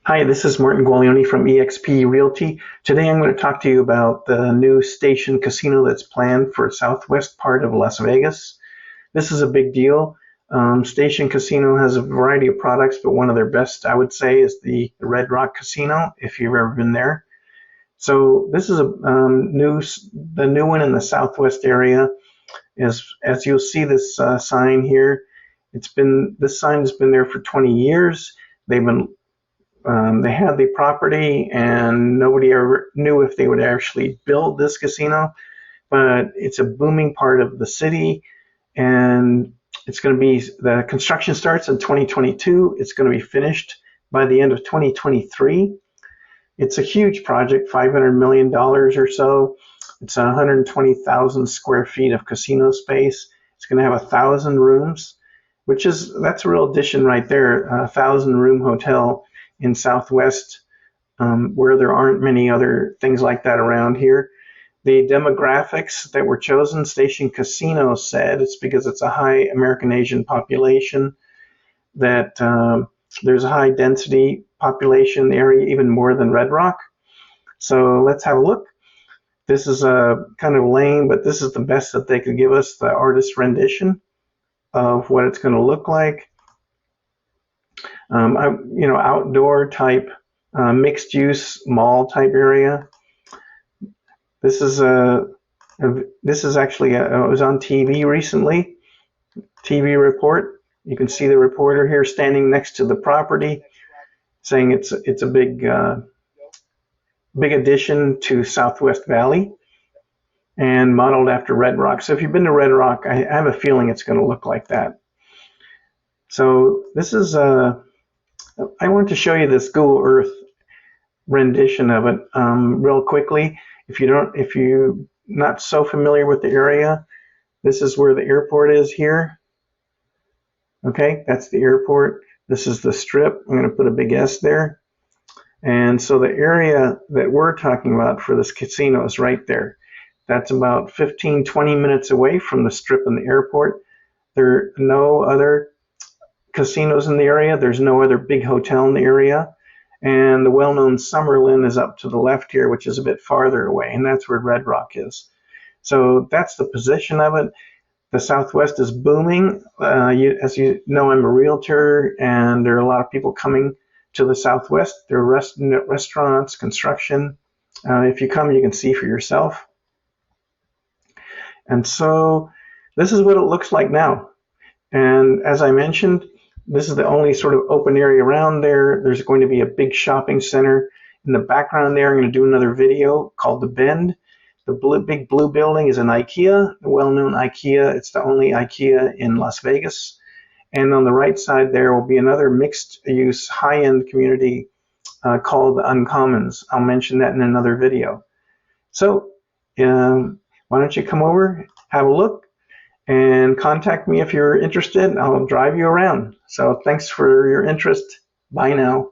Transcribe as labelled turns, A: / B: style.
A: Hi, this is Martin Guaglione from eXp Realty. Today I'm going to talk to you about the new Station Casino that's planned for southwest part of Las Vegas. This is a big deal. Station Casino has a variety of products, but one of their best, I would say, is the Red Rock Casino, if you've ever been there. So this is the new one in the southwest area. As you'll see this sign here, this sign has been there for 20 years. They had the property and nobody ever knew if they would actually build this casino, but it's a booming part of the city, and the construction starts in 2022. It's going to be finished by the end of 2023. It's a huge project, $500 million or so. It's 120,000 square feet of casino space. It's going to have 1,000 rooms, that's a real addition right there, a 1,000-room hotel in Southwest, where there aren't many other things like that around here. The demographics that were chosen, Station Casino said it's because it's a high American Asian population, that there's a high density population in the area, even more than Red Rock. So let's have a look. This is kind of lame, but this is the best that they could give us, the artist rendition of what it's going to look like. Outdoor type, mixed use mall type area. This is actually it was on TV recently. TV report. You can see the reporter here standing next to the property, saying it's a big addition to Southwest Valley and modeled after Red Rock. So if you've been to Red Rock, I have a feeling it's going to look like that. So this is I want to show you this Google Earth rendition of it real quickly. If you're not so familiar with the area, this is where the airport is here. Okay, that's the airport. This is the strip. I'm going to put a big S there. And so the area that we're talking about for this casino is right there. That's about 15-20 minutes away from the strip and the airport. There are no other casinos in the area. There's no other big hotel in the area. And the well-known Summerlin is up to the left here, which is a bit farther away, and that's where Red Rock is. So that's the position of it. The Southwest is booming. As you know, I'm a realtor, and there are a lot of people coming to the Southwest. There are restaurants, construction. If you come, you can see for yourself. And so this is what it looks like now. And as I mentioned, this is the only sort of open area around there. There's going to be a big shopping center in the background there. I'm going to do another video called The Bend. The big blue building is an IKEA, the well-known IKEA. It's the only IKEA in Las Vegas. And on the right side there will be another mixed-use high-end community called the Uncommons. I'll mention that in another video. So why don't you come over, have a look, and contact me if you're interested. I'll drive you around. So thanks for your interest. Bye now.